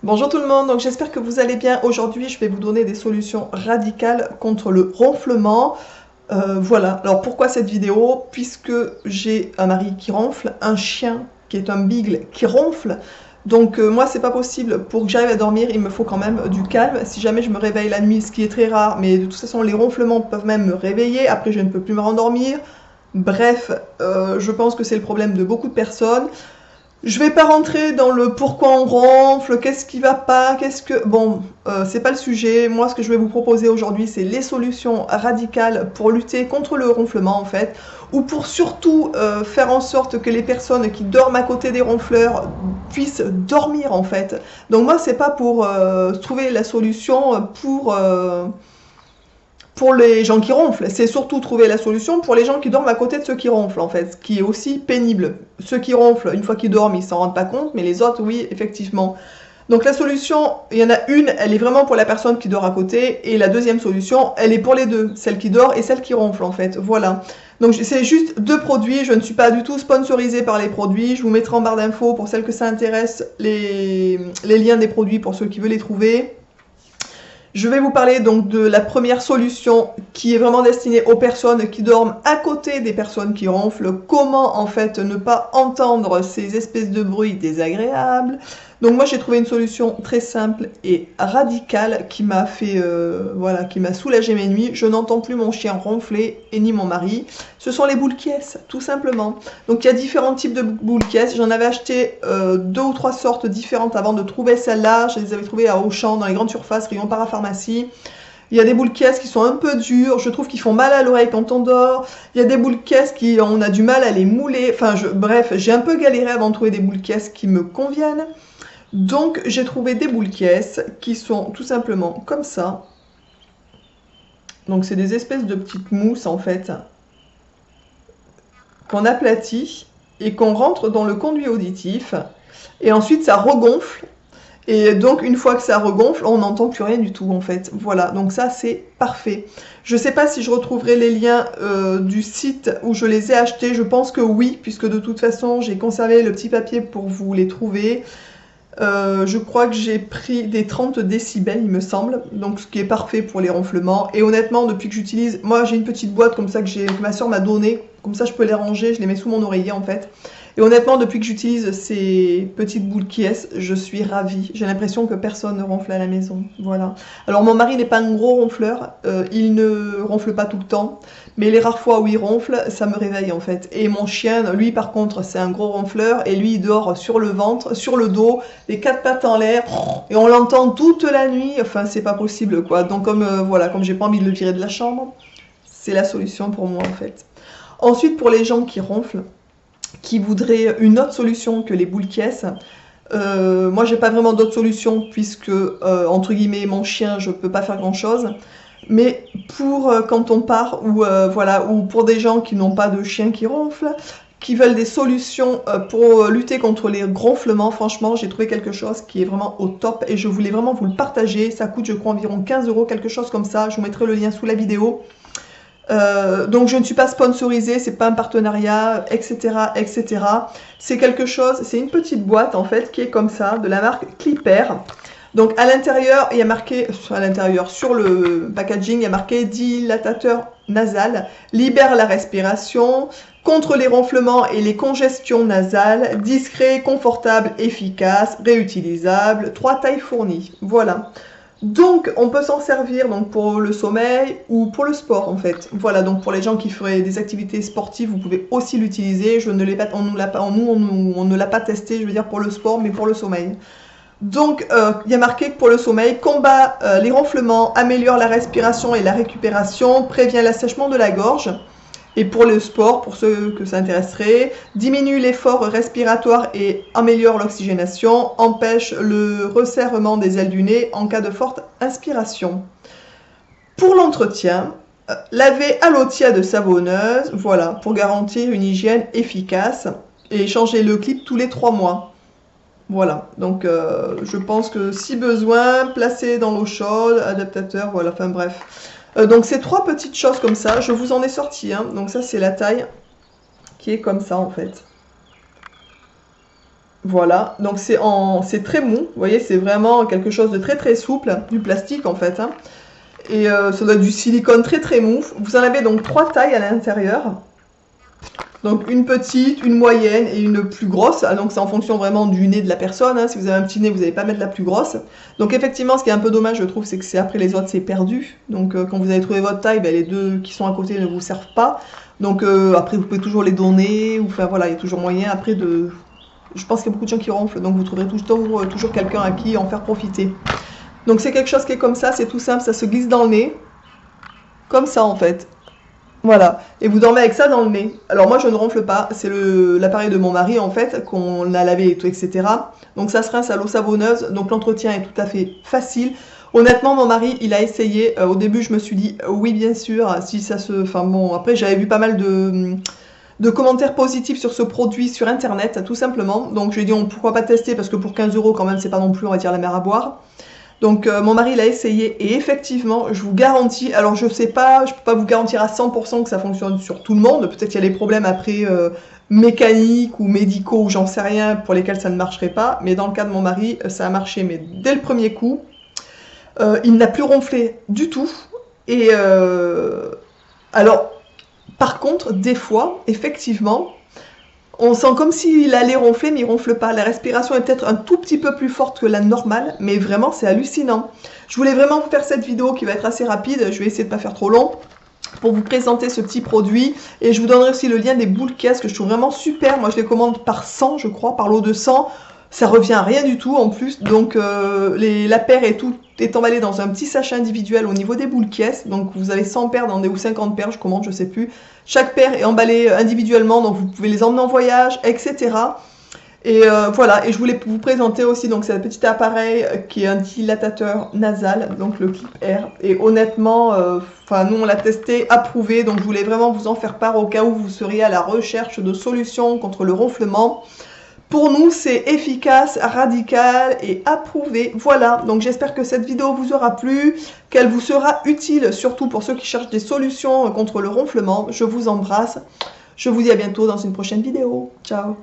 Bonjour tout le monde, donc j'espère que vous allez bien. Aujourd'hui, je vais vous donner des solutions radicales contre le ronflement. Voilà, alors pourquoi cette vidéo? Puisque j'ai un mari qui ronfle, un chien qui est un beagle qui ronfle. Donc moi, c'est pas possible. Pour que j'arrive à dormir, il me faut quand même du calme. Si jamais je me réveille la nuit, ce qui est très rare, mais de toute façon, les ronflements peuvent même me réveiller. Après, je ne peux plus me rendormir. Bref, je pense que c'est le problème de beaucoup de personnes. Je vais pas rentrer dans le pourquoi on ronfle, qu'est-ce qui va pas, qu'est-ce que... Bon, c'est pas le sujet. Moi, ce que je vais vous proposer aujourd'hui, c'est les solutions radicales pour lutter contre le ronflement, en fait, ou pour surtout faire en sorte que les personnes qui dorment à côté des ronfleurs puissent dormir, en fait. Donc moi, c'est pas pour trouver la solution pour les gens qui ronflent, c'est surtout trouver la solution pour les gens qui dorment à côté de ceux qui ronflent, en fait, ce qui est aussi pénible. Ceux qui ronflent, une fois qu'ils dorment, ils s'en rendent pas compte, mais les autres, oui, effectivement. Donc la solution, il y en a une, elle est vraiment pour la personne qui dort à côté, et la deuxième solution, elle est pour les deux, celle qui dort et celle qui ronfle, en fait, voilà. Donc c'est juste deux produits, je ne suis pas du tout sponsorisée par les produits, je vous mettrai en barre d'infos pour celles que ça intéresse les liens des produits pour ceux qui veulent les trouver. Je vais vous parler donc de la première solution qui est vraiment destinée aux personnes qui dorment à côté des personnes qui ronflent. Comment en fait ne pas entendre ces espèces de bruits désagréables. Donc moi j'ai trouvé une solution très simple et radicale qui m'a fait voilà, qui m'a soulagé mes nuits. Je n'entends plus mon chien ronfler et ni mon mari. Ce sont les boules qui tout simplement. Donc il y a différents types de boules qui. J'en avais acheté 2 ou 3 sortes différentes avant de trouver celle-là. Je les avais trouvées à Auchan, dans les grandes surfaces, rayon parapharmacie. Il y a des boules caisses qui sont un peu dures, je trouve qu'ils font mal à l'oreille quand on dort. Il y a des boules caisses qui, on a du mal à les mouler. Enfin, bref, j'ai un peu galéré avant de trouver des boules caisses qui me conviennent. Donc, j'ai trouvé des boules caisses qui sont tout simplement comme ça. Donc, c'est des espèces de petites mousses en fait, qu'on aplatit et qu'on rentre dans le conduit auditif. Et ensuite, ça regonfle. Et donc, une fois que ça regonfle, on n'entend plus rien du tout, en fait. Voilà, donc ça, c'est parfait. Je ne sais pas si je retrouverai les liens du site où je les ai achetés. Je pense que oui, puisque de toute façon, j'ai conservé le petit papier pour vous les trouver. Je crois que j'ai pris des 30 décibels, il me semble, donc ce qui est parfait pour les ronflements. Et honnêtement, depuis que j'utilise, moi j'ai une petite boîte comme ça que ma soeur m'a donnée, comme ça je peux les ranger, je les mets sous mon oreiller en fait. Et honnêtement, depuis que j'utilise ces petites boules qui je suis ravie. J'ai l'impression que personne ne ronfle à la maison. Voilà. Alors mon mari n'est pas un gros ronfleur, il ne ronfle pas tout le temps, mais les rares fois où il ronfle, ça me réveille en fait. Et mon chien, lui par contre, c'est un gros ronfleur, et lui il dort sur le ventre, sur le dos, les 4 pattes en l'air, et on l'entend toute la nuit. Enfin, c'est pas possible quoi. Donc comme voilà, comme j'ai pas envie de le virer de la chambre, c'est la solution pour moi en fait. Ensuite, pour les gens qui ronflent, qui voudraient une autre solution que les boules caisses, moi j'ai pas vraiment d'autre solution puisque entre guillemets mon chien je peux pas faire grand chose, mais pour quand on part ou voilà, ou pour des gens qui n'ont pas de chien qui ronfle, qui veulent des solutions pour lutter contre les ronflements, franchement j'ai trouvé quelque chose qui est vraiment au top et je voulais vraiment vous le partager. Ça coûte je crois environ 15 €, quelque chose comme ça, je vous mettrai le lien sous la vidéo. Donc je ne suis pas sponsorisée, c'est pas un partenariat, etc., etc. C'est quelque chose, c'est une petite boîte en fait qui est comme ça, de la marque Clipper. Donc à l'intérieur, il y a marqué, sur le packaging, il y a marqué dilatateur nasal, libère la respiration, contre les ronflements et les congestions nasales, discret, confortable, efficace, réutilisable, 3 tailles fournies. Voilà. Donc, on peut s'en servir donc, pour le sommeil ou pour le sport, en fait. Voilà, donc pour les gens qui feraient des activités sportives, vous pouvez aussi l'utiliser. On ne l'a pas testé, je veux dire, pour le sport, mais pour le sommeil. Donc, il y a marqué que pour le sommeil, combat les ronflements, améliore la respiration et la récupération, prévient l'assèchement de la gorge. Et pour le sport, pour ceux que ça intéresserait, diminue l'effort respiratoire et améliore l'oxygénation, empêche le resserrement des ailes du nez en cas de forte inspiration. Pour l'entretien, laver à l'eau tiède savonneuse, voilà, pour garantir une hygiène efficace, et changer le clip tous les 3 mois. Voilà, donc je pense que si besoin, placer dans l'eau chaude, adaptateur, voilà, enfin bref. Donc c'est 3 petites choses comme ça, je vous en ai sorti, hein. Donc ça c'est la taille qui est comme ça en fait. Voilà, donc c'est très mou, vous voyez, c'est vraiment quelque chose de très très souple, du plastique en fait, hein. Et ça doit être du silicone très très mou. Vous en avez donc 3 tailles à l'intérieur. Donc une petite, une moyenne et une plus grosse. Ah, donc c'est en fonction vraiment du nez de la personne, hein. Si vous avez un petit nez, vous n'allez pas mettre la plus grosse. Donc effectivement, ce qui est un peu dommage, je trouve, c'est que c'est après les autres, c'est perdu. Donc quand vous avez trouvé votre taille, ben, les deux qui sont à côté ne vous servent pas. Donc après, vous pouvez toujours les donner. Ou, enfin voilà, il y a toujours moyen après de... Je pense qu'il y a beaucoup de gens qui ronflent, donc vous trouverez toujours quelqu'un à qui en faire profiter. Donc c'est quelque chose qui est comme ça, c'est tout simple, ça se glisse dans le nez. Comme ça en fait. Voilà, et vous dormez avec ça dans le nez. Alors moi je ne ronfle pas, c'est l'appareil de mon mari en fait, qu'on a lavé et tout, etc. Donc ça se rince à l'eau savonneuse, donc l'entretien est tout à fait facile. Honnêtement mon mari il a essayé, au début je me suis dit oui bien sûr, si ça se... Enfin bon, après j'avais vu pas mal de commentaires positifs sur ce produit sur internet, tout simplement. Donc je lui ai dit pourquoi pas tester, parce que pour 15 € quand même c'est pas non plus on va dire la mer à boire. Donc mon mari l'a essayé et effectivement, je vous garantis, alors je sais pas, je peux pas vous garantir à 100% que ça fonctionne sur tout le monde, peut-être qu'il y a des problèmes après mécaniques ou médicaux ou j'en sais rien pour lesquels ça ne marcherait pas, mais dans le cas de mon mari, ça a marché, mais dès le premier coup, il n'a plus ronflé du tout. Et alors, par contre, des fois, effectivement, on sent comme s'il allait ronfler, mais il ronfle pas. La respiration est peut-être un tout petit peu plus forte que la normale, mais vraiment, c'est hallucinant. Je voulais vraiment vous faire cette vidéo qui va être assez rapide. Je vais essayer de ne pas faire trop long pour vous présenter ce petit produit. Et je vous donnerai aussi le lien des boules caisses que je trouve vraiment super. Moi, je les commande par 100, je crois, par lot de 100. Ça revient à rien du tout en plus. Donc, la paire et tout est emballé dans un petit sachet individuel au niveau des boules caisses. Donc, vous avez 100 paires ou 50 paires, je commande, je sais plus. Chaque paire est emballée individuellement, donc vous pouvez les emmener en voyage, etc. Et voilà, et je voulais vous présenter aussi donc ce petit appareil qui est un dilatateur nasal, donc le Clip Air. Et honnêtement, nous on l'a testé, approuvé, donc je voulais vraiment vous en faire part au cas où vous seriez à la recherche de solutions contre le ronflement. Pour nous, c'est efficace, radical et approuvé. Voilà, donc j'espère que cette vidéo vous aura plu, qu'elle vous sera utile, surtout pour ceux qui cherchent des solutions contre le ronflement. Je vous embrasse. Je vous dis à bientôt dans une prochaine vidéo. Ciao!